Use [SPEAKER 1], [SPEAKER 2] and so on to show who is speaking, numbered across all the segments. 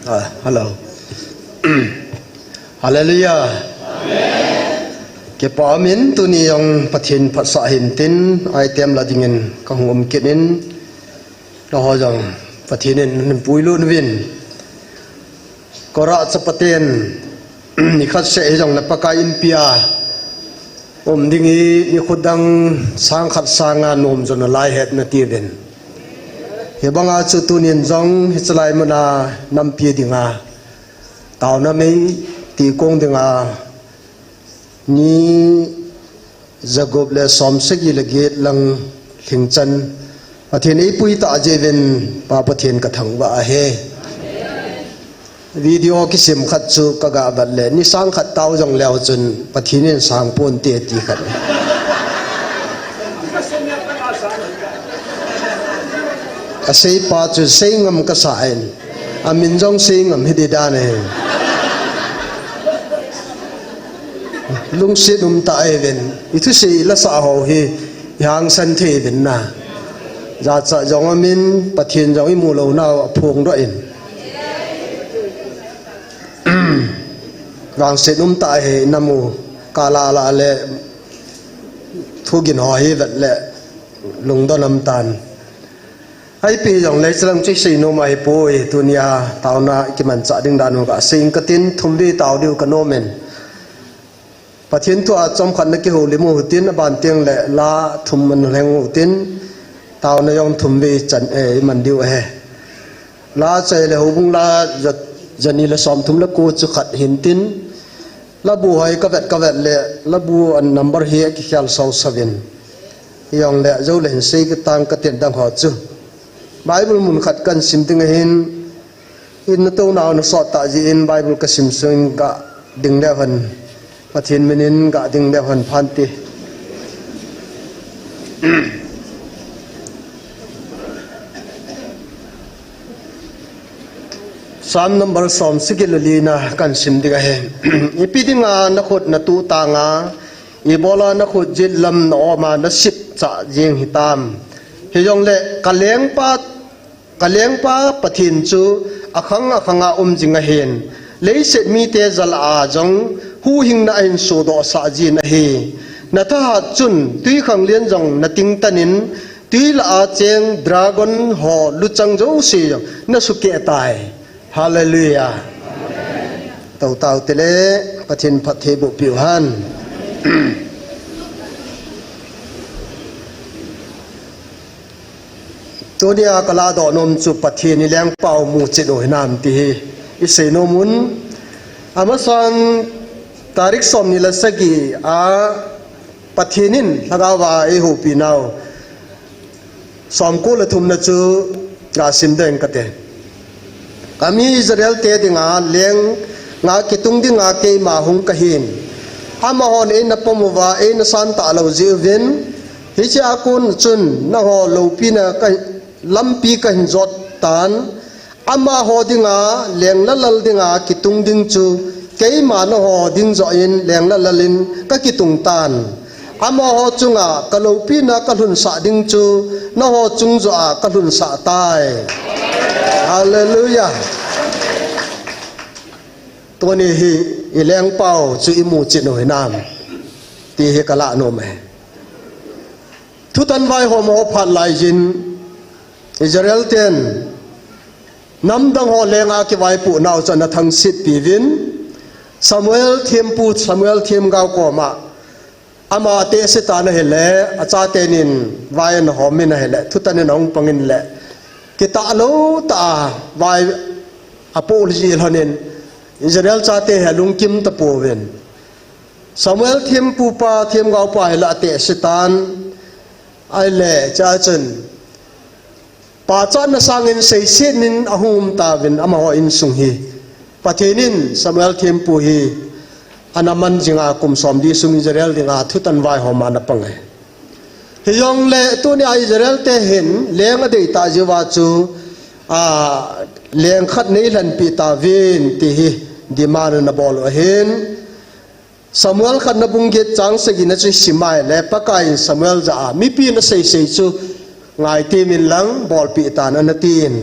[SPEAKER 1] Hello. Hallelujah. Amen. Ke pamin tu ni yang pathin phasa hintin item la dingin ka hum kinin lo ho jang pathinin puilu win kora chapaten ni khat se jang na pakain pia dingi ni khudang sang khat sanga nom jon lai het na ti den he banga chu tunin jong hichlai mana nampi dinga taw na mei ti kong dinga ni zagob le somsegi le gate lang thingchan pathin ei pui ta jeven pa pathin ka thang ba he video ki sim khat chu ka ga bat le ni sang khat taw jong leo chun pathinin sang pon te ti khat ka sei pa chu sei ngam ka sa en amin jong sei ngam hi de da ne lung sit ta even itu sei la sa ho hi yang san the bin na za cha jong amin pathin jong i mu lo na phung do in wang sit ta he namu kala la le thugin ho hi vet le lung do nam tan ai pi jong le chlang chi sei no mai poi tunia tauna ki man cha ding dan ka sing ka tin thumbi taw diu ka no men pathin tu a chom khan na ki ho limu hutin ban tiang le la thum man leng hutin taw na yong thumbi chan e man diu he la chai le hubung la jani la som thum la ko chu khat hin tin la bu hai ka vet le la bu an number he ki khal so 7 yong le zo le sei ka tang ka ten dang ho chu Bible mun khat kan sim ting hin in to naw na so ta ji in Bible ka sim sing ka ding le han pathin minin ga ding le han phanti Psalm number som sikilali na kan sim diga he ipidinga na khot na tu ta nga ibola na khot jil lam no ma na sip cha jing hitam heyong le kaleng pa pathin chu akhanga jinga hen leiset mi te zal a jong hu hing na in so do sa ji na he na tha chun tui khang lien jong na ting tanin tui la a cheng dragon ho lu chang jo si na su ke tai hallelujah tau tele pathin phathe bu piu han Tonia kala do nom chu pathin ni leng pau mu che do nam ti i se no mun amason tarik som ni la sagi a pathinin lagawa e hu pi naw som ko la thum na chu ga sim den ka te kami Israel te dinga leng nga kitung dinga ke ma hung ka hin ama hon e na pomuwa e na san ta lo ji ven hi cha kun chun na ho lo pi na ka lampi ka hinjot tan ama ho dinga leng la lal dinga kitung ding chu keima no ho ding zo in leng la lalin ka kitung tan ama ho chunga ka lo pi na ka hun sa ding chu no ho chung zo a ka hun sa tai hallelujah toni hi ileng pau chu imu chi no hinam ti he kala no me thu tan vai ho mo phat lai jin Israel ten nam dang ho lenga ki vai pu naw chana thang sit pi vin Samuel thiam gaw ko ma ama te se ta na hele acha tenin vai na homin hele thutan nong pangin le ki ta lo ta vai apology hanin Israel cha te helung kim ta po ven Samuel thiam gaw pa hela te se tan ai le cha chen pa chan na sangin sei senin ahum ta vin ama ho in sung hi pathinin Samuel thempu hi anaman jinga kum som di sung Israel dinga thutan vai ho mana pangai hiyong le tu ni Israel te hin leng ade ta jiwa chu a leng khat nei lan pi ta vin ti hi di man na bol hin Samuel khat na bungget chang segi na chu simai le pakai Samuel za mi pi na sei chu ngai ti min lang bol pi tan anatin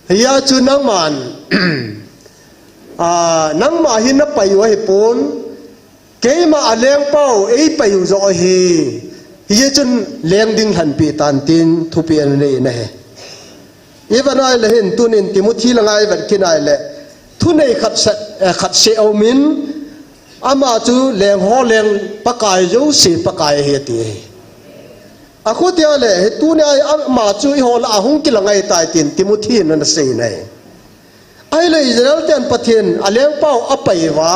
[SPEAKER 1] เฮียจูนังมันนังมาหินนับไปอยู่ให้ปูนเกมาเลี้ยงเป้าไปอยู่จอยเฮียจนเลี้ยงดิ่งหันปีตันตินทุปีอันนี้นะอีวันนั้นเลยเห็นตัวนินติมุทีละไงวันกินอะไรเลยทุนในขัดเสียวมินอามาจูเลี้ยงห่อเลี้ยงปากายยูสีปากายเฮตีอาคุเดียวเลยตัวนี้อามาจูอีห่อละหุ่งกิละไงตายตินติมุทีนั่นสินะไอ้เลยอิสราเอลเดินประเทศเลี้ยงเป้าอไปวะ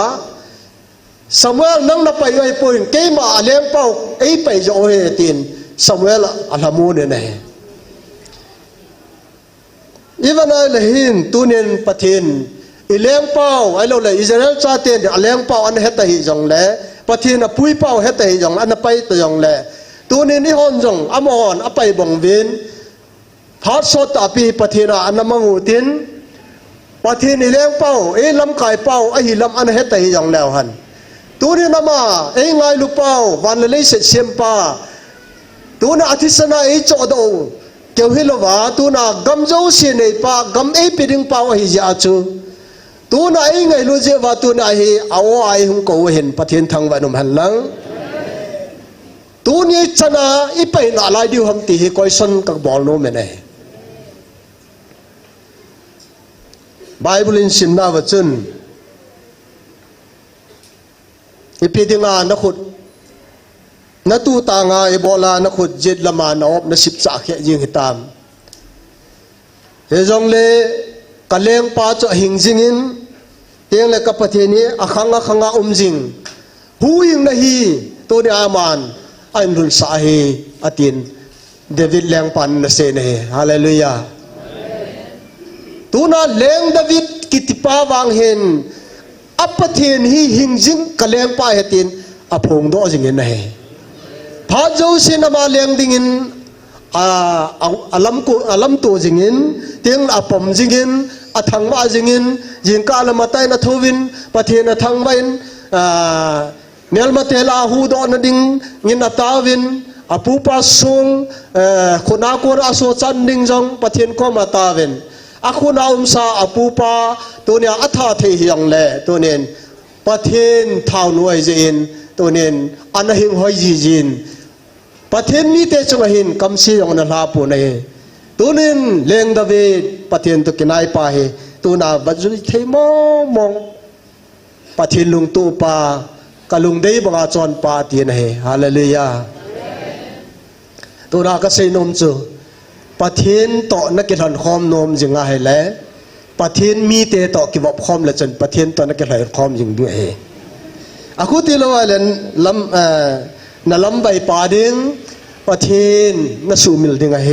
[SPEAKER 1] สมัยนั่งนับไปไอ้ปุ่นเกมาเลี้ยงเป้าไปจะโอเฮตินสมัยละอัลฮัมูเนี่ยนะอีวันนั้นเลยเห็นตัวนี้ประเทศเลี้ยงเป้าไอ้เราเลยอิสราเอลชาติเลี้ยงเป้าอันเฮตหิจงเลยประเทศน่ะปุยเป้าเฮตหิจงอันไปตัวจงเลยตัวนี้นี่ฮอนจงอมอนอไปบังเวนพัดสดอปีประเทศอันนั้นมังหูตินประเทศนี้เลี้ยงเป้าลำไก่เป้าหิลำอันเฮตหิจงแล้วหันตัวนี้นะมาไงลูกเป้าวันเลยเสร็จเสียมป้าตัวน่ะอาทิตย์สนาจอดเอาเกี่ยวหิลวะตัวน่ะกำเจ้าเสียในป้ากำปีดึงเป้าจะจูตัวน่ะไงรู้เจ้าว่าตัวน่ะเอาหุ่งกูเห็นประเทศทางวันนุ่มหันหลังตัวนี้ชนะไปน่ะลายดิวหัมตีคอยสนกับบอลโนเมเน่ไบเบิลินสิมนาวจุนปีดิงานักขุดนัตูตางาบอลานักขุดเจ็ดละมานอบนัสิบสักยิงหิตามเฮจงเลกะเลงปาจะหิงจิงินเตียงเลกับประเทศนี้ขังจิงหูยิงนะฮีตัวนี้อามันอันรุนสาฮีอตินเดวิดเลงปันนะเซเนฮาเลลูยาตัวนั้นเลงเดวิดกิติปาวางเห็นอัปเทนฮีหิงจิงกะเลงปาเฮตินอพงโดจิงินนะเฮพาโจสินามาเลงดิงินalam tu jingin ting apom jingin athang ma jingin jingka lamatai na thovin pathen athang main nel matela hu do na ding ngin atawin apupa sung khuna ko aso chan ding jong pathen ko matawin akhuna umsa apupa tonia atha the hiang le tonen pathen thau nuai jin tonen anahing hoi ji jinประเทศนี้เตจงหินคำชี้ของนัลาปูนเอตัวนึงเลงดาวิดประเทศตุกินายปาเฮตัวน่าบัจุเทมมองประเทศลุงตูปากะลุงได้บังอาจรปาเตียนเฮฮาเลลูยาตัวน่าก็เซนมจูประเทศต่อนักกีฬาคอมนมจึงไงแหละประเทศมีเตต่อกิบคอมละจนประเทศต่อนักกีฬาคอมจึงด้วยเฮอาคุติโลว่าเล่นลำนั่นลำใบป่าดิ้งประเทศนั่นสูมิลดิ้งเฮ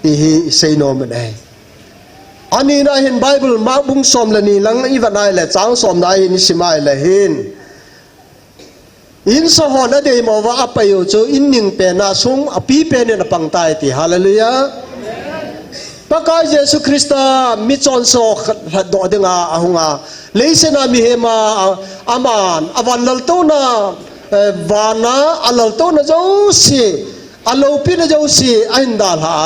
[SPEAKER 1] ที่เซโนมันเองอันนี้นะเห็นไบเบิลมาบุ้งสมละนี่หลังอีวันไหนแหละจ้างสมได้นิสิมาเลยเห็นอินสหอนเดย์มาว่าอภัยโจอินนิงเป็นนาซุงอภิเป็นเนี่ยปังตายที่ฮาเลลูยาพระกายเยซูคริสต์มิจอนโซขัดดอดึงอาหงาเลยเสนามิเฮมาอามานอวันลัลโตนาวานาอัลลโตนะเจ้าสิอัลลอพินะเจ้าสิอันดาลฮา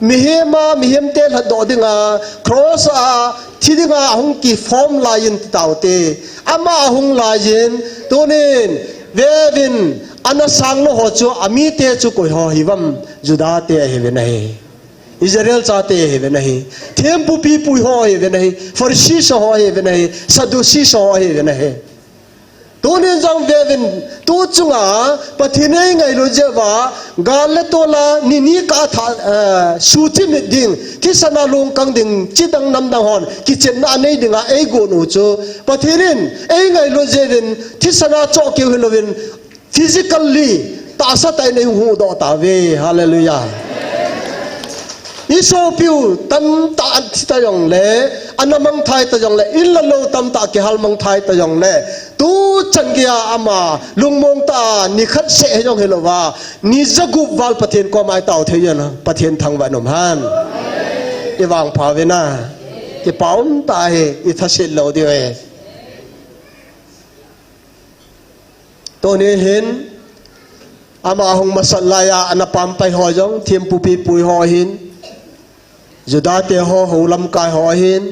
[SPEAKER 1] มิเฮมเตลดอดิงาครอสที่ดิงาหงกีฟอร์มลายินตาวเตอามาหงลายินตัวนี้เววินอันสังโลหจูอามีเตจูกุยหอฮิวัมจุดาเตเฮเวนะเฮอิสราเอลชาเตเฮเวนะเฮเทมปุปีปุยหอเฮเวนะเฮฟาริสีสหอเฮเวนะเฮซาดูซีสหอเฮเวนะเฮตัวนี้จังเววินตัวจุงประเทศนี้ไงรู้เจ้าว่ากาลตัวละนี่กาถาสุทิมิดดิ่งที่สนาลงกังดิ่งจิตังนำดังหอนกิจนาในดิ่งโกนูโจประเทศนี้ไงรู้เจ้าวินที่สนาจ่อเกี่ยวหินวินฟิสิกอลลีตาสัตย์ในหูดอตาเวฮาเลลูยาอิโซพิวตันตาที่ตายองเล่อันนั้นมังไทยตายองเล่อิลลัลตัมตาเกฮัลมังไทยตายองเล่ตูจังเกียอามาลุงมงตานิคัดเสยองเฮโลวานิจกุบวัลประเทศก็ไม่เต่าเทียนประเทศทางวันนมฮันอีวางพาเวน่าอีป้อมตาเฮอีทัศน์โลดีเวตัวนี้เห็นอามาหงมาสัลลายาอันนั้นปั๊มไปหอยจงเทียมปูปีปุยหอยหิน Juda te ho lam kai ho hin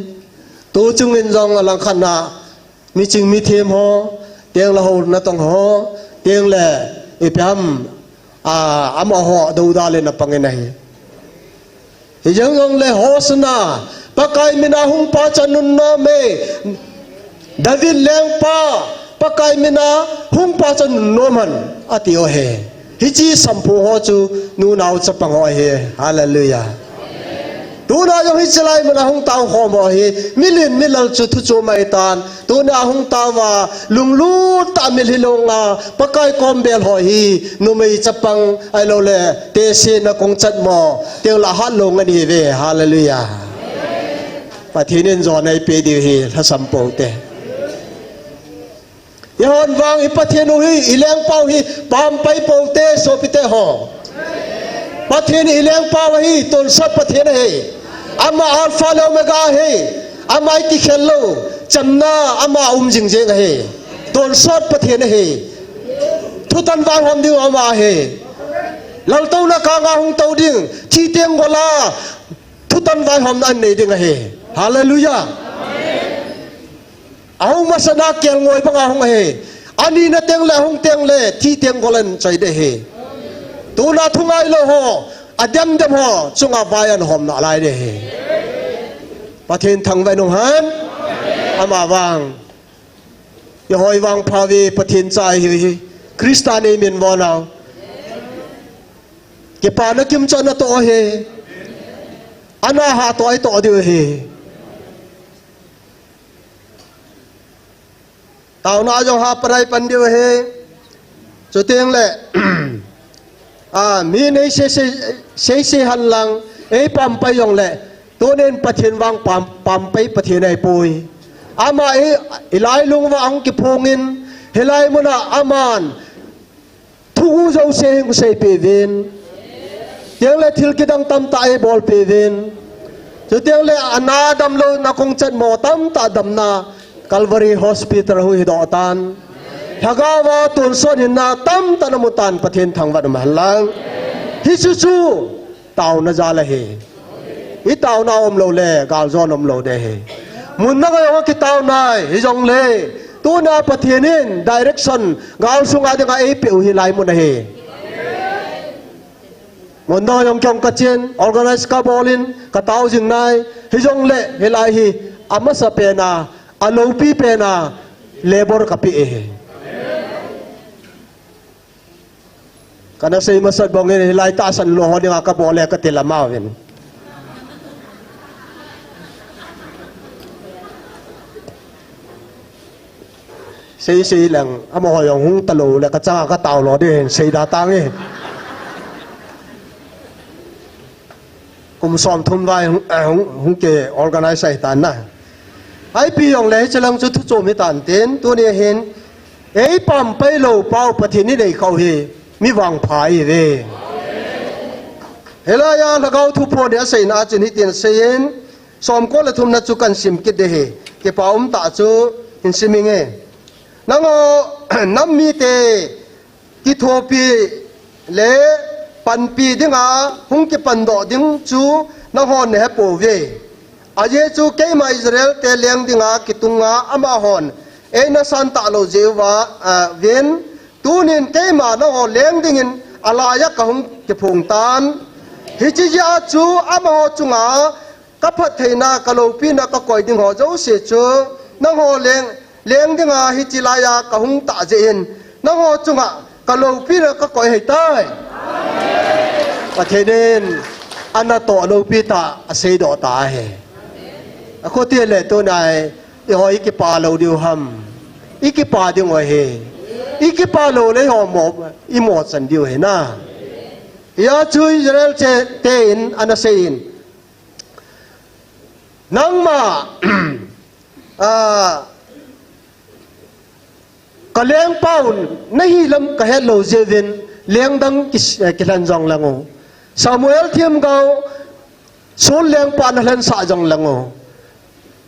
[SPEAKER 1] tu chung in jong alang khana mi ching mi them ho tiang la ho na tong ho tiang le ipiam ama ho do da le na pangenai hi jong le hosna pakai mina hung pa chanun no me David leng pa pakai mina hung pa chanun no man ati o he hi chi sampu ho chu nu nau chapang ho he hallelujah tu na yung hisalay mo na hung tao ho mo hi milin milal chu thu chu mai tan tu na hung tao wa lunglu ta mil hilong pakai kombel ho hi nu mai chapang ai lo le te si na kong chat mo tiang la hat long ani ve hallelujah pathinin zo nai pe di hi tha sampo te yon wang ipathinu hi ileng pau hi pam pai po te so pite ho pathin ileng pau hi ton sat pathin hi ama alpha lo mega hi ama ki khello chamna ama jing jing hi ton sat pathin hi thutan wang hom diu ama hi lal to na ka nga hung to ding thi tiang gola thutan wang hom an nei ding hi hallelujah ahung masana kel ngoi banga hung he ani na teng le thi teng golan chai de he tu na thungai lo ho adem dem ho chunga bayan hom na lai de he pathin thang vai nong han ama wang ye hoi wang phawi pathin chai hi kristane min wona ke pa na kim chana to he ana ha to ai to de he tao na jong ha parai pan diu he cho tieng le mi nei se han lang e pam pai yong le to nen pathin wang pam pai pathin ai pui ama e ilai lung wa ang ki phongin helai mona aman thu zo se pe vin tieng le thil ki dang tam ta e bol pe vin cho tieng le ana dam lo na kong chat mo tam ta dam na Calvary Hospital hui do tan hagawa tun son hinna tam tanamutan pathin thangwan mahlang hi chu tau na jala he hi tau na om lo le gal zon om lo de he mun na ga ki tau nai hi jong le tu na pathinin direction gal sunga de ga e pe hi lai mun he mun na yong kyong ka chen organize ka bolin ka tau jing nai hi jong le hi lai hi ama sa pe na alo pi pe na labor kapi e kana sei masad bongin hilai ta san lo ho dinga ka bole ka tilama wen sei lang amo hoyong hung talo le ka changa ka taw lo de sei da tang e kum som thum vai hung ke organize ai tan na ai pi yong le chalang chu thu chu mi tan ten tu ne hin ei pam pai lo pau pathin ni nei khau hi mi wang phai ve helaya lagau thu pho de sei na chin hi tin sein som ko la thum na chu kan sim ki de he ke paum ta chu in siming e nango nam mi te ki thopi le pan pi dinga hung ki pan do ding chu na hon ne po ve aje chu ke ma Israel te leng dinga kitunga ama hon e na san ta lo jewa ven tunin ke ma no ho leng dingin alaya ka hung ke phung tan hi chi ja chu ama ho chunga ka phat theina ka lo pi na ka koi ding ho zo se chu na ho leng dinga hi chi la ya ka hung ta je in na ho chunga ka lo pi na ka koi hei tai pathenin ana to lo pi ta ase do ta he ako tie le to nai i hoi ki pa lo diu ham i ki pa ding wa he i ki pa lo le ho mo i mo san diu he na ya chu Israel che te in ana se in nang ma ka leng paun nahi lam ka hello jevin leng dang ki lan jong lango Samuel thiam gao sol leng pa na lan sa jong lango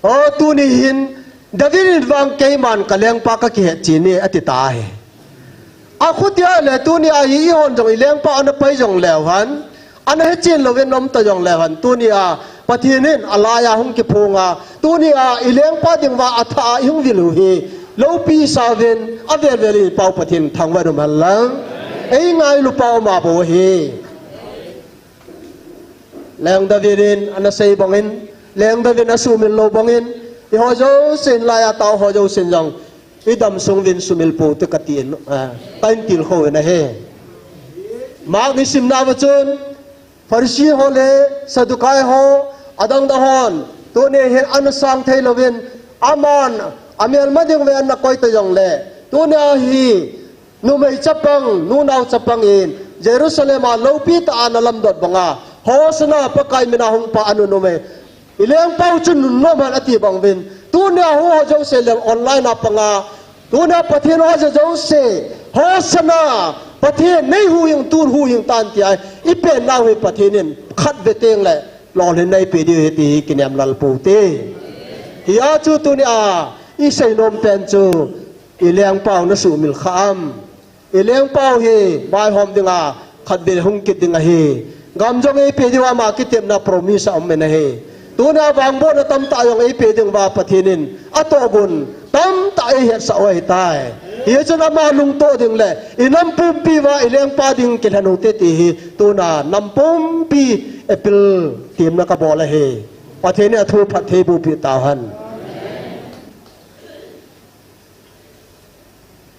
[SPEAKER 1] o tu ni hin David wang ke man ka leng pa ka ki chi ni ati ta he a khutia le tu ni a hi hon jong leng pa na pai jong lew han ana he chin lo ven nom ta jong lew han tu ni a ปะเทนินอลายาหงกิพงาตัวนี้อิเลี้ยงป้าดิงว่าอัฐาหงวิลุฮีโลปีซาเวนอเวเวลีเป่าปะเทนทางวันมันลังไอ้ไงลูเป่ามาโบฮีแรงดาวิดินอันนั้นเซย์บังอินแรงดาวินอสูมิลโลบังอินที่เขาจะเส้นลายตาเขาจะเส้นยังอีดำทรงวินสุมิลปูตะกัตีนตันติลเขาเนะเฮมากนิสิมนาวจุนฟาริสีเขาเลยสะดุกายเขาอดังดะฮอนตัวนี้เห็นอันสังเทลวินอามันอามีอันมาดึงเวนนักคอยตัวยังเล่ตัวนี้ฮีนูไม่จับปังนูนาวจับปังอินเยรูซาเล็มลูปีตาอันลำดดบังอาฮอสนาปะไกมินาหงปะอนุนูไม่อิเลี้ยงเป้าจุนนุนนมันอธิบังวินตัวนี้หัวเจ้าเสลมออนไลน์นับปังอาตัวนี้ประเทศหัวเจ้าเสฮอสนาประเทศในหูยังตูนหูยังตันที่ไออีเป็นนาวิประเทศนี้ขัดเวทีงเลยรอเห็นในปีเดียวที่กินยำลัลปูเต้ฮิอาจูตัวนี้อีเซนอมเป็นจูอีเลี้ยงเป้านั่นสูมิลขามอีเลี้ยงเป้าเฮบายหอมดึงขัดเบลหงกิดดึงเฮกำจงไอปีเดียวมาคิดเต็มนาโปรมิสอมเมนเฮตัวนี้บางบ่นตั้มตายองไอปีดึงว่าประเทศนี้อัตโตบุญตั้มตายเหตุสาวตายเฮียจะนำมาลุงโตดึงเลยอีน้ำปุ่มปีว่าอีเลี้ยงป้าดึงกินหนุเตติฮีตัวน่ะน้ำปุ่มปีเอพิลเตรียมนักบอลเลยเฮประเทศนี้ทูพัดเทบุปิตาหัน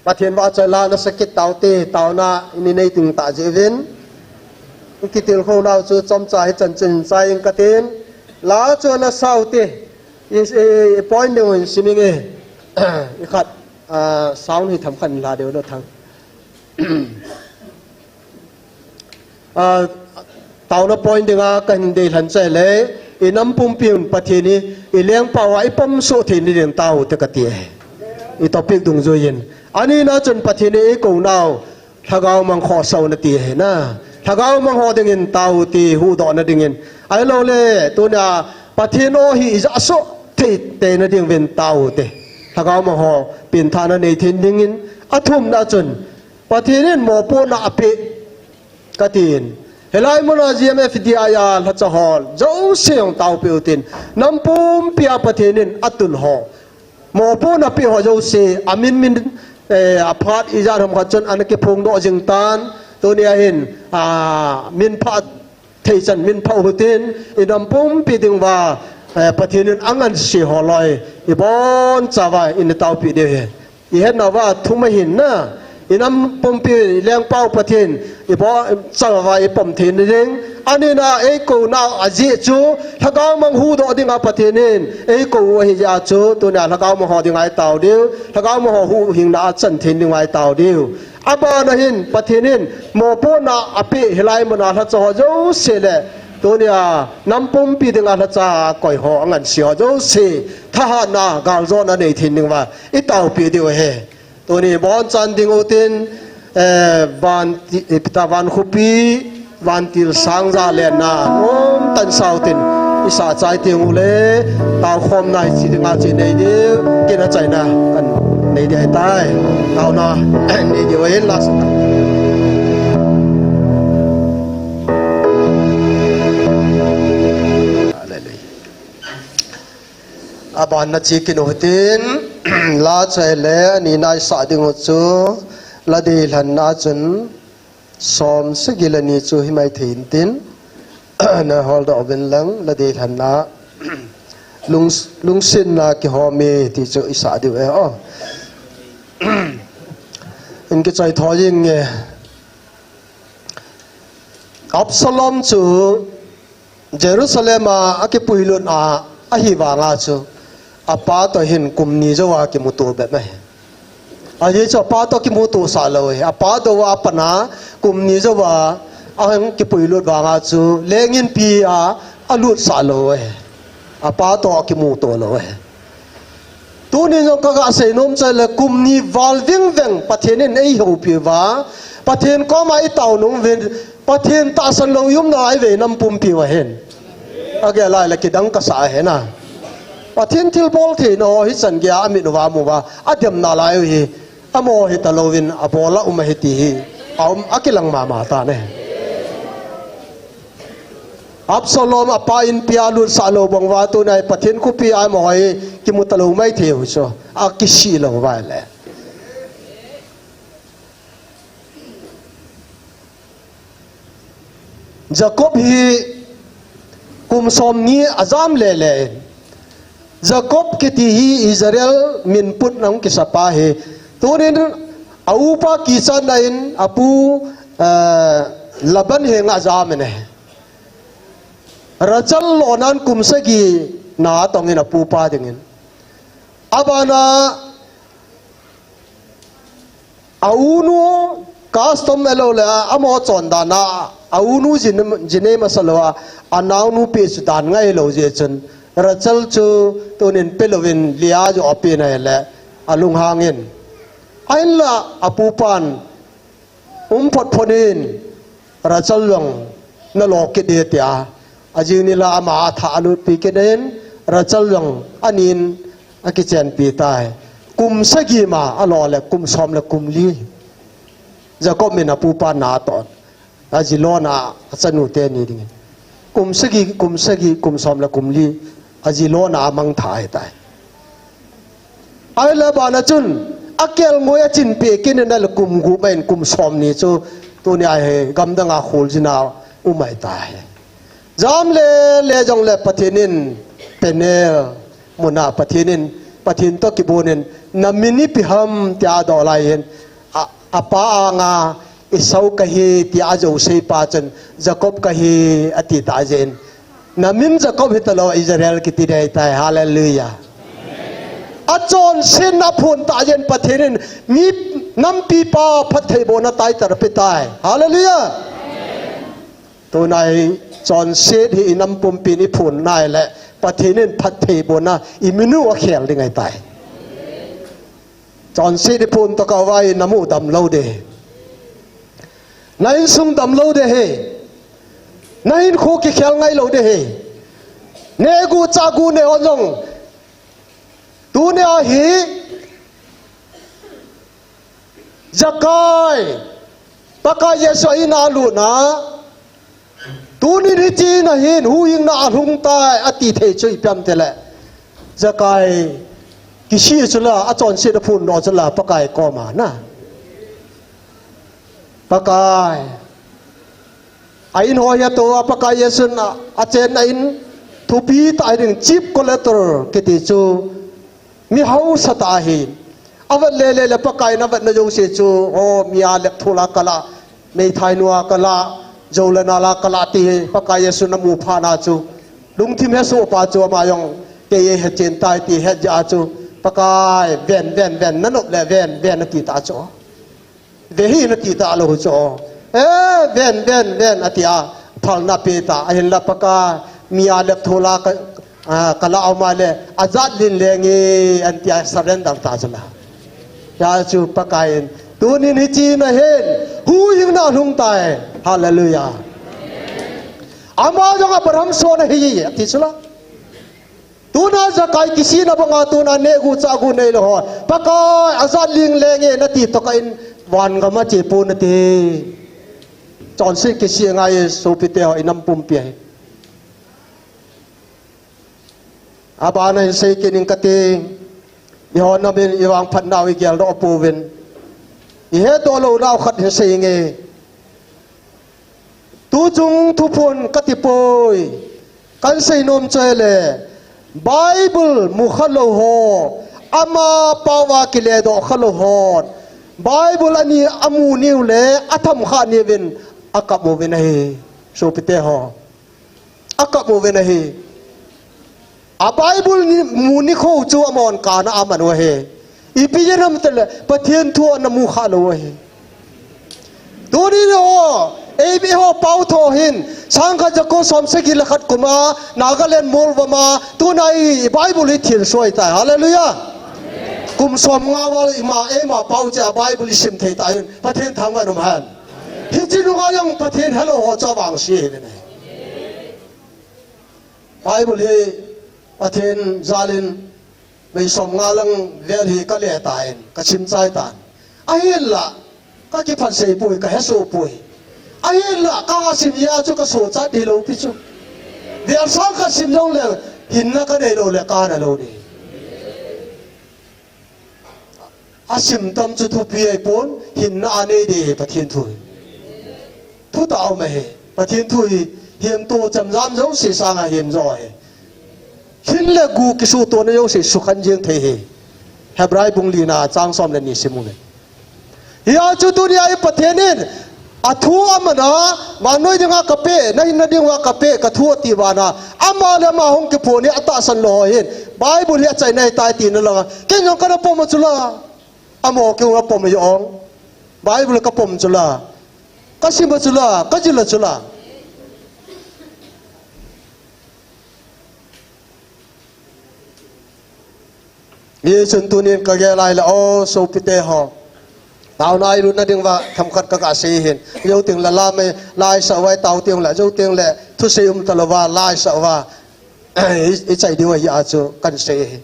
[SPEAKER 1] ประเทศว่าใจลานัสกิตเตาเตเตานาอินในถึงตาเจวินกิติลเขาเราจูจอมใจจันจินใจอิงกตินลาจวนสาวเตอีพอยน์หนึ่งสิมิงอีขัดสาวนี่ทำขันลาเดียวเราทั้งเตาหน้าพอยน์หนึ่งกันเดินหันใจเลยอีน้ำปุ่มพิมประเทศนี้อีเลี้ยงเป่าไอ้ปั๊มโซเทนี่เลี้ยงเตาตะกะเตียอีต่อปีกดุงจุยินอันนี้น่าจนประเทศนี้กูน่าถ้าเรามังขอเสาหน้าตีเห็นนะถ้าเรามังขอดึงเงินเตาตีหูดอนดึงเงินไอ้เราเลยตัวน่ะประเทศโน้ฮีจะโซเทเตนดึงเงินเตาเตถ้าเรามังขอเป็นฐานในทิ้งดึงเงินอัฐุมน่าจนประเทศนี้หมอปูน่าอภิกตินเฮลัยมุนาจีเอ็มเอฟดีไอฮัตฮอลเจ้าเสียงเตาเปียวตินน้ำปุ่มพิอาประเทศนี้อัตุนหอหมอปูน่าเปียวเจ้าเสียอามินมินอพาร์ตอีจานทำขัดจนอันนี้พงโดจิงตันตัวนี้เห็นมินพัดเทจันมินพาวหุตินอีน้ำปุ่มปีดึงว่าประเทศนี้อังอันเสียหอลอยอีบอนจ่าวอินเตาปีเดียวอีเห็นนะว่าทุ่มไม่เห็นนะอีน้ำปุ่มปีเลี้ยงเป้าประเทศอีบอนจ่าวอีปุ่มเทนนี่เองอันนี้นะไอ้กูน่าอาเจจูถ้าเขามังหูดอดิ้งอาประเทศนี้ไอ้กูว่าเฮียจูตัวนี้ถ้าเขามังหอดิ้งไอ้เต่าเดียวถ้าเขามังหอหูหิงน่าจันทินดิ้งไอ้เต่าเดียวอาบานะหินประเทศนี้หมอปูน่าอภิเฮลัยมันน่าถ้าจะเจ้าเสียเลยตัวนี้น้ำปุ่มปีดิ้งอาถ้าจะก่อยหองันเสียเจ้าเสียถ้าหากน่ากาลโซนในทินดิ้งว่าไอ้เต่าปีเดียวเฮตัวนี้บอลจันดิ้งอุตินวันพิตาวันขุปีวันที่สังจาเลน่ะน้องตันสาวตินอิสระใจเตียงอุเล่ตาวคอมนายสิงอาจีในเดียวกินใจนะกันในเดียวตายตาวนะในเดียวเห็นลักษณะอาบานนัจิกินหัวตินลาใจเล่นี่นายสาดิงหัวจูลาดีหลันนาจนสอมสกิลนีจูหิมายถิ่นตินนะฮอลดอเวนลังละเดลหันนะลุงสินนะกิฮอมีที่จูอิสาดิวอ๋ออินก็ใจทอยิงไงอับซาลอมจูเยรูซาเล็มอากิปุยลุนอาฮิวางาจูอาป้าตัวเห็นกลุ่มนี้จะว่ากิมุตัวแบบไหนอาจจะป้าตัวกิมุตัวสาเลยอาป้าตัวว่าปนากลุ่มนี้จะว่าอันกิปุยลุดวางอาจูเลี้ยงินปีอาลุดสาเลยอาป้าตัวกิมุตัวเลยตัวนี้จงกระเสนมใจเลยกลุ่มนี้วอลวิ่งเวงประเทศนี้ไอ้หูปีว่าประเทศก็มาไอ้เต่าหนุ่มเวนประเทศตาสันลงยุ่มน้อยเวน้ำปุ่มปีว่าเห็นอะไรอะไรละกิดังกษาเห็นนะประเทศที่บอลที่นอฮิสันเกียอามินวามัวอาเดียมนาลายฮีอโมฮิตาโลวินอบอละอุมาฮิตีฮีเอาอากิลังมาตาเนี่ย อับสโลมอปาอินพิอาลุนซาโลบังวาตุนายปะเทนคุปีไอมอยกิมุตโลไม่เที่ยวชัวอากิชีลงไว้แหละจะกบฮีกุมสมนี้อาจามเล่เล่จะกบกิติฮีอิสราเอลมินพุทธนังกิสปาเฮตัวนี้อาอุปกิจานายนอาปูลับันเฮงอาจามเนี่ยรัชลโลนันกุมสกีนาตองเงินปูปาดึงเงินอาบานาอาวุนูคาสตอมเมโลเลอามอจอนดานาอาวุนูจินเนมาสโลอานาวุนูเปสุดานไงโลเจชันรัชลจูตัวนี้เปโลวินเลียจอปีนั่นแหละอาลุงหางินไอ้ละอาปูปานพดพนินรัชลลงนโลกิเดียตยาอาจินิลามาถาลุปีกันเองรัชลงอันนินอากิเจนปีตายกุมสกีมาอลอเลกุมสอมเลกุมลีจะก็มีนาปูปานาตอนอาจิโลนาสนุเตนีดิ่งกุมสกีกุมสอมเลกุมลีอาจิโลนามังถ่ายตายไอ้เลบานาจุนอาเกลงวยจินเปกินนั่นเลกุมกูเป็นกุมสอมนี่จูตัวนี้ไอ้กำดังอาโคลจินาอุไม่ตายจามเลจงเลปะเทนินเป็นเนมุนาปะเทนินปะเทนตกิบูนินนามินิพิฮัมที่อาดอลายเห็นอาปาอ่างาอิสาวกะฮีที่อาจูเซปาจันจักบกะฮีอติตาเจนนามินจักบฮิตโลอิสราเอลกิติเดย์ตายฮาเลลูยาอาจอนเซนนับพุนตาเจนปะเทนินมีน้ำปีปาพัดเทโบนาตายตระปิตายฮาเลลูยาตัวนายจอนเซดฮีน้ำปุ่มปีนิพุนนายแหละปะเทนินพัดเทโบนาอิมินูอเขียลได้ไงตายจอนเซดพุนตะกาวายน้ำมูดำเล่าเดนายสุงดำเล่าเดเฮนายคู่กิเขียลไงเล่าเดเฮเนกูจากูเนอจงตูเนอฮีจักายปะกายเยสอินาลูนาตูนี่ริจีนะเห็นหูยิงน่าลุงตายอติเทช่วยเปียมเทละจะกายกิชีจุลาอาจารย์เสด็จพูนนอจุลาปะกายก็มานะปะกายไอ้หอยตัวปะกายเยสุนอาเจนไอ้ทุบีตายดึงจิบก็เลตร์กิติจูมีเฮาสตาหินอวัดเลปะกายนวัดนจงเสจูโอมีอาเล็บทุลากะละไม่ไทยนัวกะละจงเลนาลากลาตีปะกายสุนมูพานาจูลุงทิมเฮสุปาจูมายองเกยเฮเจนตายตีเฮจาจูปะกายเวนนั่นเลเวนนตีตาจูเวฮีนตีตาโลจูเวนอติอาพัลนาเปตาเห็นละปะกายมีอาเล็บโทลากะลาเอามาเลอาจัดลินเลงอันที่สเรนดังตาจุลายาจูปะกายตัวนี้นิจีนะเห็นหูยิงน่าลุงตายฮาเลลูยาอามาจังอับราฮัมโซนะเฮียที่สุดละตัวน่าจะใครกิซีนะบังอาตัวน่าเนกูจากูเนลฮอปะกายอาซาลิงเลงนาทีตะกินวันกามาเจ็บปูนาทีจอนซิกิซีไงสูปิเตออินัมปุ่มเปียอาบานะเซกินิงกติยอนนาบินยวางพันดาวิเกลรอปูวินเฮตัวเราเราขัดเฮเซงเงตูจุงทุพนกติปอยกันเซนมเจเลไบเบิลมุขโลโฮอามาปาวากิเลโดขโลโฮไบเบิลอันนี้อามูนิวเลอัตมขานีวินอากับโมเวนะเฮโชปิเตฮออากับโมเวนะเฮอาไบเบิลนี่มูนิโคจูอมอนกานะอามันวะเฮอีพีเจนัมตเลปะเทียนทัวนามูขาโลเฮตัวนี้โอเอบีโอเป้าทอหินสังกัดจะโกสมสกิลขัดกุมานาเกเลนมูลวมาตัวไหนไบเบิลที่เทียนสวยแต่ฮาเลลูยากุมสมงาวลมามาเป้าจะไบเบิลสิมเทตายปะเทียนทำกันนุ่มฮันฮิจินุกายังปะเทียนฮัลโหลหัวจ้าบางชีเป็นไงไบเบิลที่ปะเทียนจาลินไม่สมงาลังเวลีก็เลี้ยตายก็ชิมใจตายไอ้ละก็คิดพันเสปุยก็เฮสูปุยไอ้ละก็สิมยาจุก็สูจัดดีโลพิจุ việc sáng cả xin lâu là hình là cái này đâu là ca là lâu đi sim tâm chú thu bia bốn hình là anh ấy đi bắt thiên thôi thu tạo mày bắt thiên thôi hiện tô chấm giam giống sự sang hiện rồi hình là gu cái số tô nó giống sự sụt khăn riêng thế Hebrai bung lina trang som lên nisi mune. Ia chu tu dia ipat henin. Athu amana manoi dinga kape na hinna dinga kape kathu tiwana amana ma hong ke phone ata san lo hin Bible ya chai nai tai tin la ke nyong kana pom chula amo ke nga pom yong Bible ka pom chula ka sim chula ka jila chula ye chun tunin ka ge lai la o so pite ho tao nai lu na ding wa tham khat ka se hin yo ting la la me lai sa wai tao ting la jo ting le thu se talawa lai sa wa i chai di wa ya chu kan se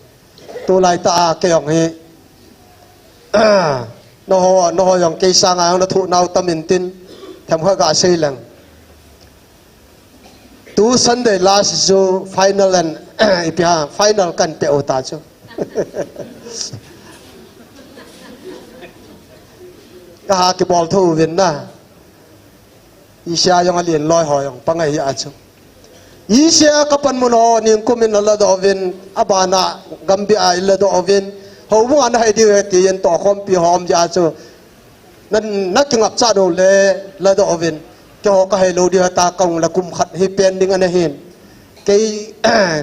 [SPEAKER 1] tu lai ta ke yong he no ho yong ke sang a no thu nau tamin tin tham khat ka se lang tu Sunday last jo final and ipia final kan te ota chu ka cái ball thu vin na isya yung alien loy ho yung pangai achu isya kapan mo no ning kumin la do vin abana gambi ai la do vin ho mo an hai di ti yen to khom pi hom ja chu nan nak ngap cha do le la do vin cho ka hai lo dia ta kong la kum khat hi pen ding an hin cái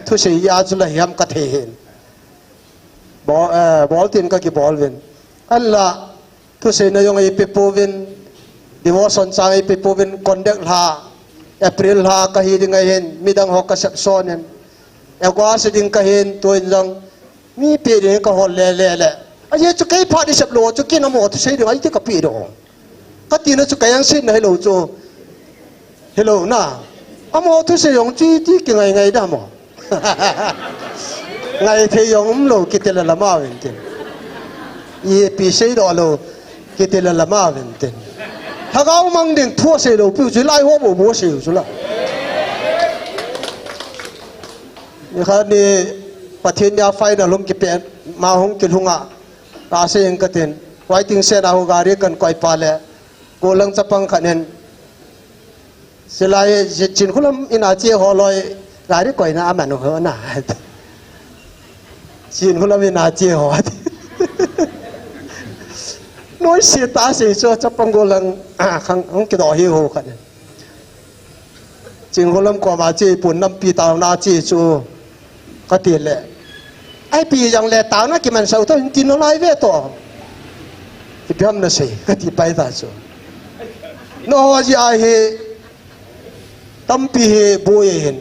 [SPEAKER 1] thu sei ya chu la hiam ka the hin ball tin ka ki ball vin alla thu sei na yung ai pepovin devotion sang ai pepovin conduct ha April ha ka hi ding hin midang ho ka sep son hen ekwa se ding ka hin to jang mi pe de ka hol le ai chu kai pha di sep lo chu kin mo thu sei ding ai ti ka pi do ka ti na chu kai yang sin na hello chu hello na amo thu sei yong chi ti ki ngai da mo ngai the yong lo ki te la ma wen tin ye pi sei do lo cái tên là ma vấn tên, thằng ông mang đến thua xe đầu biểu chỉ lại hoa bộ bố xe rồi là, như thế này, phát hiện ra phải là lồng kịp mà không kịp hung à, ta sẽ những cái tên, quay tiếng xe nào gari cần quay pa lệ, cô lăng chấp bằng khả năng, sẽ lại chỉ có làm in chia họ lôi gari quay na mà nó hơn à, chỉ có làm in chia họ nói sự ta sẽ cho chấp bằng cô lần không cái đó hiểu không cái chính cô lần qua mà chỉ 4-5 tao na chỉ cho có tiền lệ ai pi yang lệ tao na cái mình sau thôi tin nó lại về to thì biết nó sẽ cái thì bay ta cho nó gì ai he tâm pi he bôi hen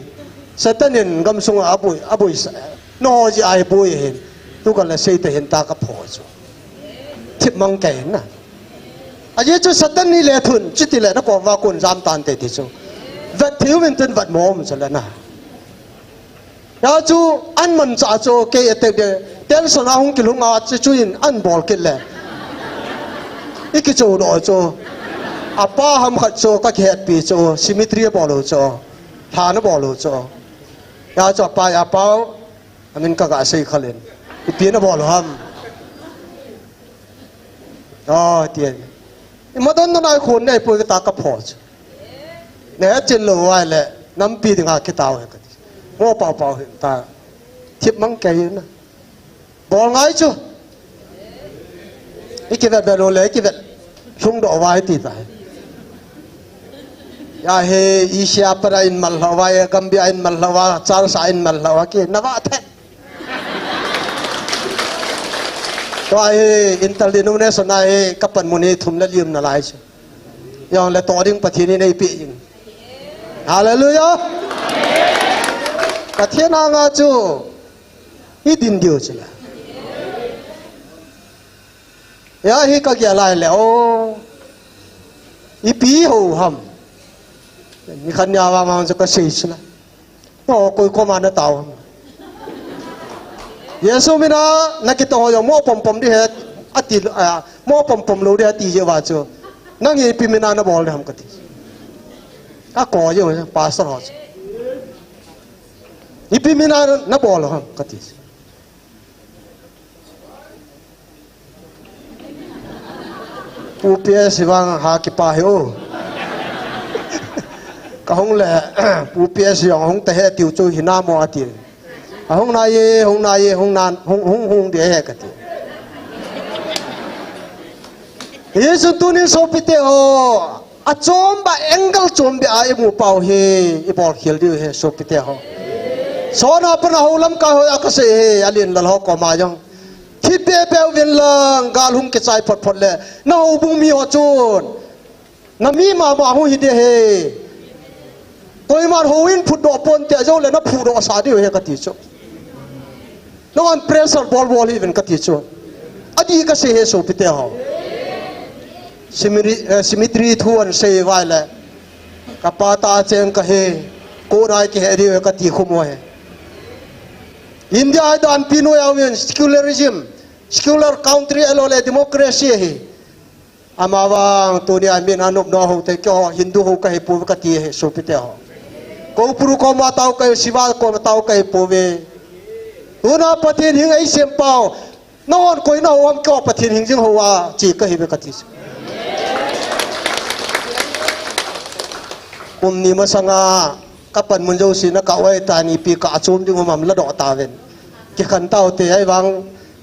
[SPEAKER 1] sẽ tên hen gam sung abui nó gì ai bôi hen tu còn là xây từ hiện ta cái phò cho thiệp mang kẻ na, à vậy chú sát tân ni lệ thun, chú tỷ lệ nó còn vào cuốn giam tàn tệ thì chú, vật thiếu mình tên vật mồm cho lên na, ya chú ăn mình trả cho cái tệ để tên số nào không kêu lúc nào chú in ăn bol cái lệ, ít cái chỗ đó cho, à ba ham khát cho các hệ bị cho, symmetry bol cho, thà nó bol cho, ya cho ba ya bao, mình các cái xây khalen, cái biến nó bol ham. Tiền mà đón nó nói khôn này bôi cái ta cấp phò chứ nè trên lầu ai lệ nắm pi thì ngã cái tàu này ngô bảo hiện ta thiệp măng cây nữa bỏ ngay chứ cái vật đồ lấy cái vật không độ vai thì phải ya he Asia para in Malawi Gambia in Malawi Charles in Malawi kia nó vạ thế rồi international này các bạn muốn thùng là liêm là lại chứ, nhưng là tổ đình phát hiện này bị gì, Hallelujah, phát hiện nào ngã chú, ít tin điều chứ là, ya hi các nhà lại là ô, ít bí hồ hầm, như khán nhà vào cho cái gì chứ là, nó coi có mà nó tàu. Yesu mina nakita ho yung mo pom di het ati mo pom lo di ati je wa chu nang ye pi mina na bol ham kati ka ko yo pastor ho ipimina na bol ha katis pupia siwang ha ki pa ho ka hong le pupia siang hong te he tiu chu hina mo ati hong na ye hong nan de he ka ti yesu tunin sopite ho a chom ba angle chom be a mu pau he I bol khel diu he sopite ho sona pana holam ka ho akase he alin lal ho ko ma jong thi pe pe win lang gal hum ke chai phot phot le na ho bung mi ho chun na mi ma ba ho hi de he toy mar ho in phut do pon te jo le na phu do sa diu he ka ti chu no on pressure ball even ka ti chu adi ka se he sopite ho symmetry thuan sei vai le kapata cheng ka he ko rai ki he ri ka ti khumo he India dan pino yawen secularism secular country alole democracy he amawang to ni amin anop no ho te ko hindu ho ka he pu ka ti he so pite ho ko puru ko ma tau ka siwa ko tau ka he pu ve una pathin hing ai sem pau non koi na om ko pathin hing jing ho wa chi ka he be ka ti ni masanga kapan munjo sina ka wai tani pi ka achum ding mam la do ta ven ki khan tau te ai wang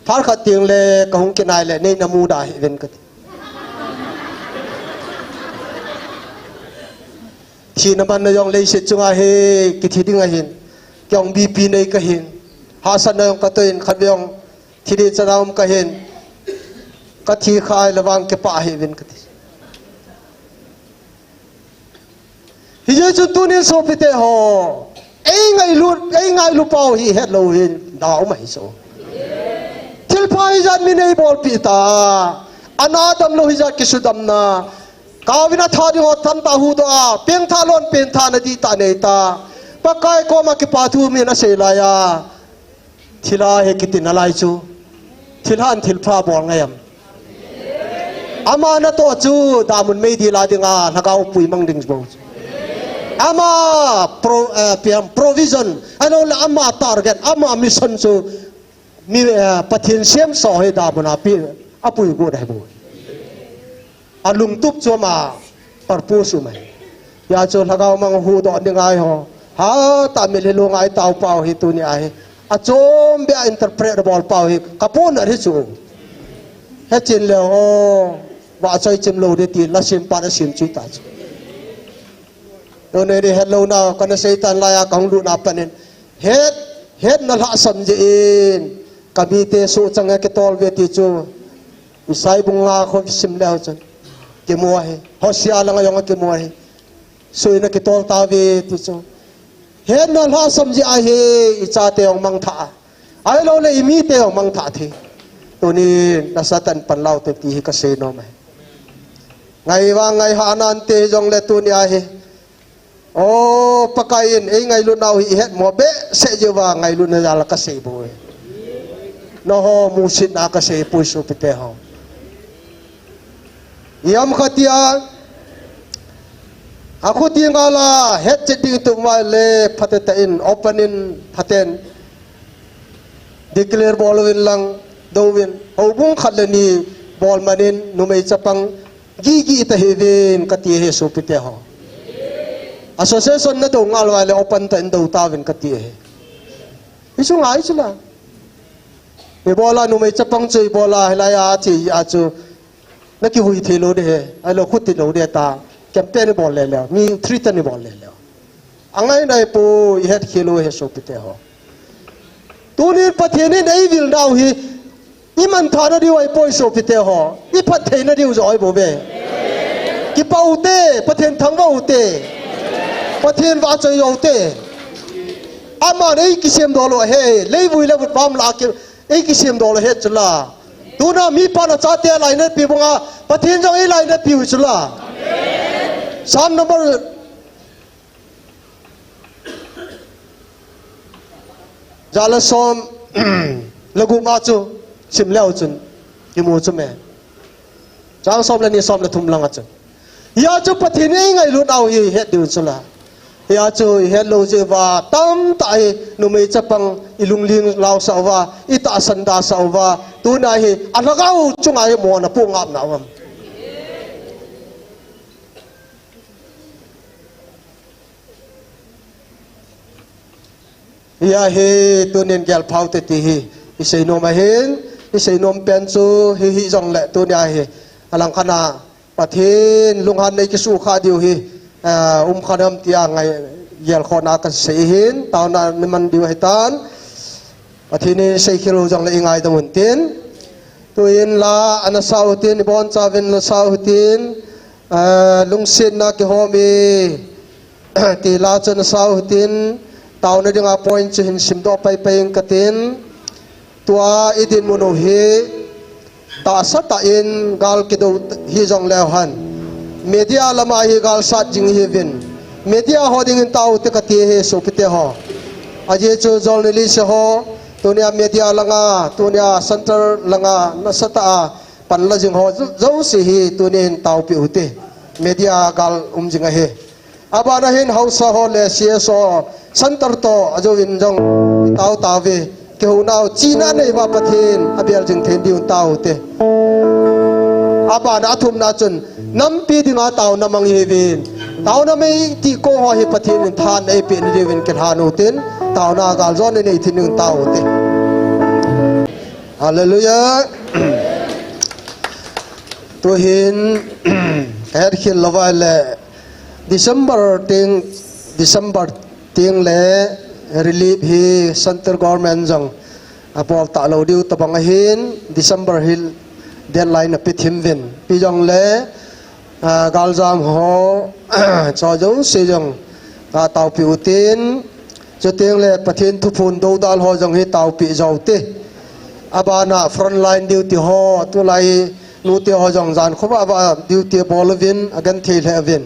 [SPEAKER 1] phar kha ting le ka hung ki nai le nei namu da ven ka thi na ban na yong le se chunga he ki thi ding a hin kyong bp nei ka hin ha san na ka toin khat yong thi de chanaum ka hin ka thi khai lawang ke pa he ven ka hi je tu ni so pite ho ai ngai lu pau hi het lo hin dau mai so til phai jan mi nei bol pi ta anadam lo hi ja ki sudam na kawina tha di ho tham ta hu do a peng tha lon pen tha na di ta nei ta pakai ko ma ki pa thu mi na se la ya thila he ki tin alai chu thilhan thil pha bol ngayam ama na to chu damun mei di la dinga lagau pui mang ding bo ama provision ano la ama target ama mission so mi pathin sem so he da buna pi apui go dai bo alung tup cho ma purpose mai ya cho lagau mang hu do dingai ho ha ta mi le lo ngai tau pau hi tu ni ai a chom be interpret bol pau hi kapon ri chu he chin le ho wa choi chim lo de ti la sim pa na sim chu ta no ne de hello na kana seitan la ya kang lu na panen het na la sam je in kabite so changa ke tol ve ti chu usai bunga kho sim le ho chan ke mo he hosia la ngayong ke mo he so ina ke tol ta ve ti chu het na la sam je a he I cha te ong mang tha ai lo le mi te ong mang tha thi to ni na satan pan lau te ti ka se no mai ngai wa ngai ha nan te jong le tu ni a he oh pakain ngai lu nau hi het mo be se je wa ngai lu na la ka se bo no ho mu sit na ka se pu su pite ho yam khatia aku tingala het chatting tu ma le phatata in open in phaten declare bol win lang do win ho bung khalani bol manin numei chapang gi ta hevin kati he su pite ho association na do ngal wale open ta in do tawin kati he isu ngai chula e bola nu mai chapang chui bola helaya chi a chu na ki hui thelo de he alo khut lo de ta campaign bol le le mi treat ni bol le le angai nai po I het khelo he so pite ho tu ni patheni nei vil dau hi iman thana di wai poi so pite ho I pathe na di zoi bo be ki pau te pathen thang wa te pathen wa choi yo te ama nei ki sem do lo he leivui le but bam la ki ei ki sem do lo he chula tu na mi pa na cha te lai na pi bunga pathen jong ei lai na pi chula sam number jala som lagu ma chu sim leo chun ki mu chu me jang som la ni som la thum lang a chu ya chu pathin ei ngai lu nau hi he du chula ya chu hello jewa tam tai nu mei chapang ilungling law sawa ita sanda sawa tu na hi alagau chunga hi mo na pu ngap na wam ya he tu nen gel phau te ti hi isei no ma hen isei nom pen chu hi jong le tu nya hi alang khana pathin lunghan nei ki su kha diu hi khanam tia ngai yel khona kan sei hin taw na man diu hetan athini sei khiro jong le ingai da mun tin tuin la ana sautin bon chaven la sautin lungsin na ki homi ti la chen sautin taw na dinga point hin simdo pai pai katin tua idin muno hi ta sata in gal kido hi jong le han media lama hi gal sat jing hi vin media hoding in taw te kati he so pite ho aje chu journalist ho tunia media langa tunia center langa na sata pan la jing ho zo si hi tunin taw pi ute media gal jinga he abana hin hausa ho le cso center to ajo in jong taw tawe ke hu nau china nei ba pathin abel jing then diu taw te abana athum na chun nam pi dinga taw namang hi vin taw na mai ti ko ho hi pathin than ei pe ni vin ke hanu tin taw na gal zon nei thin taw te hallelujah to hin er khil lawale December ting le relief hi center government jang apol ta lo diu tabang hin December hil deadline a pithim vin pi jong le galjam ho cho jong se jong ta taw pi utin cho ting le pathin thu phun do dal ho jong hi taw pi jaw te abana front line duty ho tu lai nu te ho jong jan khoba ba duty bolovin agan thil hevin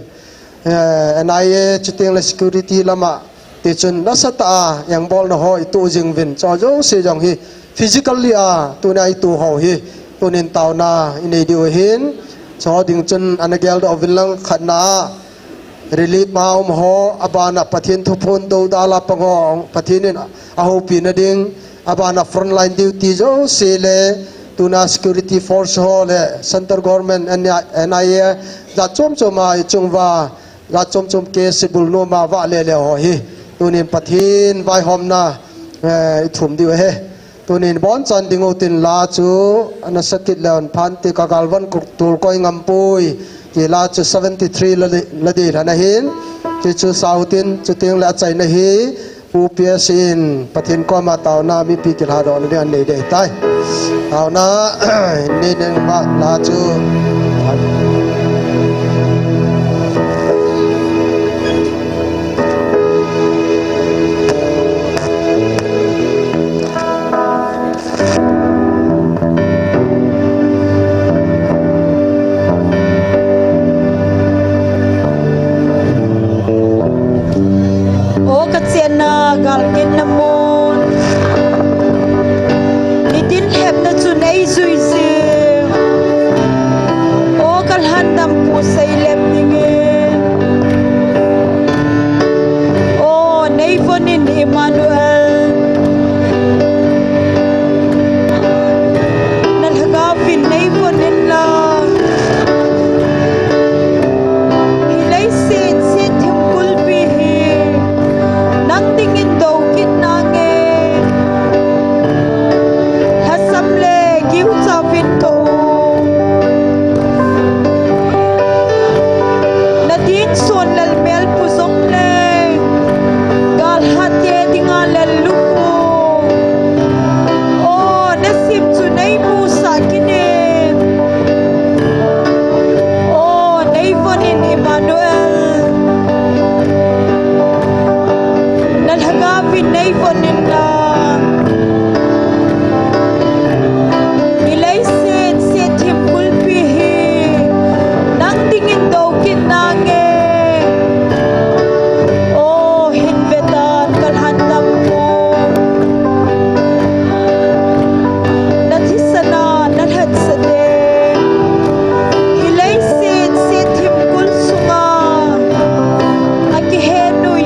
[SPEAKER 1] NIA chiting la security lama te chun nasata yang bol na ho itu jing vin cho jong se jong hi physically tu na itu ho hi tunin taw na inei diu hin cho ding chun anagel do vilang khana relief ma ho abana pathin thu phun do dala pangong pathinin aho pi na ding abana front line duty jo se le tuna security force ho le center government NIA za chom choma chungwa za chom chom ke sibul no ma wa le le ho hi tunin pathin vai hom na thum diu he tunin bon chan dingo tin la chu ana sakit leon phan te ka galwan ku tur koi ngampui ti la chu 73 la di na hin ti chu sautin chu ting la chai na hi pu piasin pathin ko ma taw na mi pi ki la do ni an nei dei tai taw na ni neng ma la chu
[SPEAKER 2] galkin namon idin heb na chunai zui se o kalhan nam pu sai lem ninge o neivonin Emmanuel nalhagapin neivonin la ilay sit him kulpi nang tingin daw kinange hasamle giu chapin ko nadin son lal mel pusok le gal hatye dinga lalu o nasib chunai musa kine o neivonin Emmanuel nalhagapin neivonin na ilay sit him kulpihi nang tingin daw kinange o hinvetan kalhandam mo nathisana nalhat sade ilay sit him kulsunga akihenui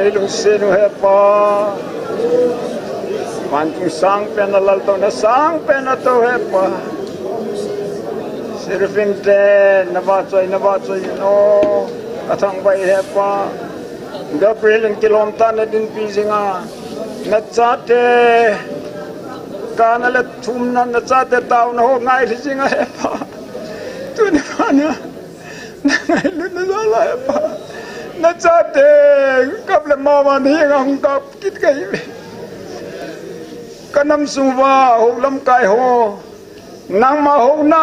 [SPEAKER 3] ilung senu hepa mantung sang penalal to na sang penato hepa sirfin te nabachoy no atang bai hepa Gabriel kilomta na din pisinga nachate kanale thumna nachate taw na ho ngai lisinga hepa tu ne mana ngai lu na sala hepa nachate kable mama ni ngam kap kit kai kanam suwa ho lam kai ho nang ma ho na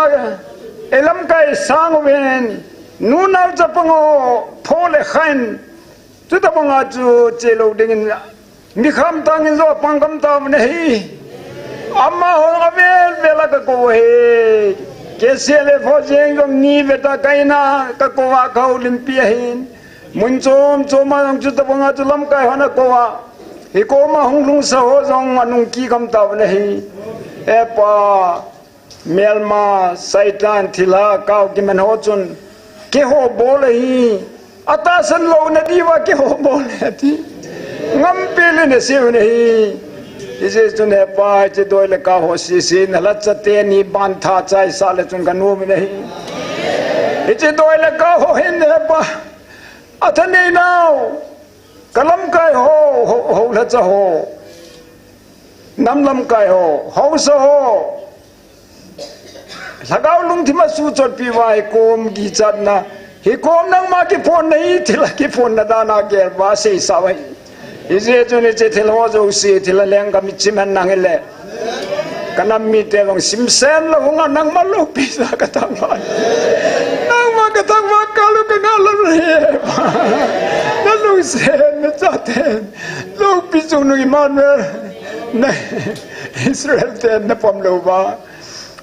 [SPEAKER 3] elam kai sang wen nu na chapango phole khain tu ta banga chu chelo ding mi kham tang zo pangam tam nei amma ho avel vela ka ko he kesele phojeng gom ni beta kaina ka ko wa ka olimpia hin mun chom choma chu ta banga chu lam kai hana ko wa hi ko ma hung lung sa ho jong anung ki kam tam nei epa melma saitan thila ka ki man ho chun ke ho bol hi atasan lo na diwa ke ho bol ti ngam pele ne se ne hi ise chun he pa che doi le ka ho si na la chate ni ban tha chai sa le chun ka nu mi ne hi ise doi le ka ho hin ne pa athane nau kalam kai ho la cha ho nam lam kai ho sa ho lagaw lung thima su chot pi wai kom gi chat na hi kom nang ma ki phone nei thila ki phone na da na ge ba se sa wai ise chune che thil ho jo si thila leng ka mi chiman nang ele kanam mi te long sim sen lo nga nang ma lo pi sa ka tang ma nang ma ka tang ma ka lu ka nga lo he na lu sen na cha ten lo pi chu nu Emmanuel na Israel ten na pom lo ba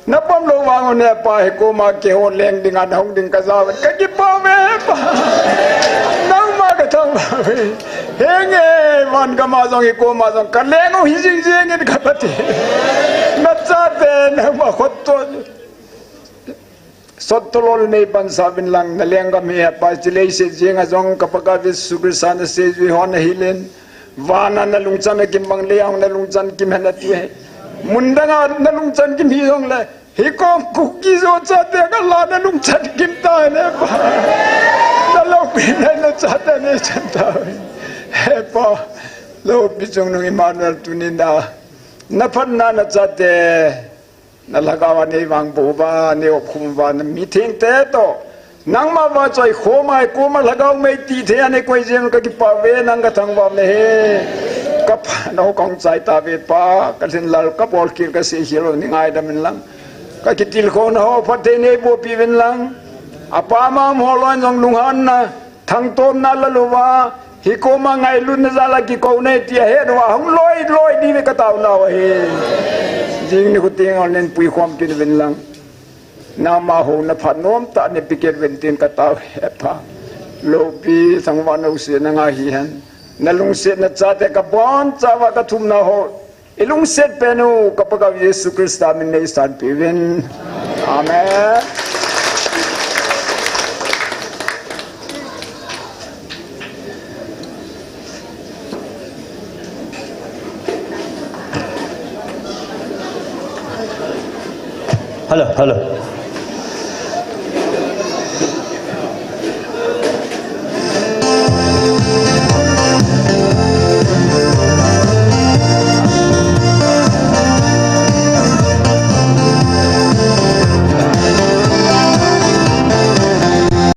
[SPEAKER 3] na pom lo wang ne pa he ko ma ke ho leng ding an hong ding ka za ka ki pa me pa nang ma ka thang ba he nge man ka ma jong ko ma jong ka leng ho hi jing jing ni ka pati na cha te na ma khot to sotolol me ban sa bin lang na leng ka me pa chile se jing a jong ka pa ka vis sugrisan se ji hon hilen wana na lung chan ki mang le ang na lung chan ki mena tu he mundanga na lung chan kim hi jong le hi ko kuki zo cha te ka la na lung chan kim ta ne pa na lo pi na cha te ne chan ta he pa lo pi jong nu Emmanuel tu ni na phan na cha te na lagawa ne wang bo ba ne o khum ba na mi theng te to nang ma wa choi kho mai ko ma lagaw mai ti the ane koi jeng ka ki pa ve nang ka thang ba ne he kap no kong chai ta ve pa ka sin lal ka bol kir ka se hilo ni ngai da min lang ka ki til ko na ho phathe ne bo pi ven lang apa ma mo lon jong lung han na thang tom na la lo wa hi ko ma ngai lu na za la ki ko ne ti he no hong loi di ve ka taw na wa he jing ni ko ting on nen pui khom ki ven lang na ma ho na phat nom ta ne piket ven tin ka taw he pa lo pi sang wa no se na nga hi han na lung set na cha te ka bon cha wa ka thum na ho ilung set pe no ka pa ka Yesu Krista min nei san pi ven amen
[SPEAKER 4] Hello.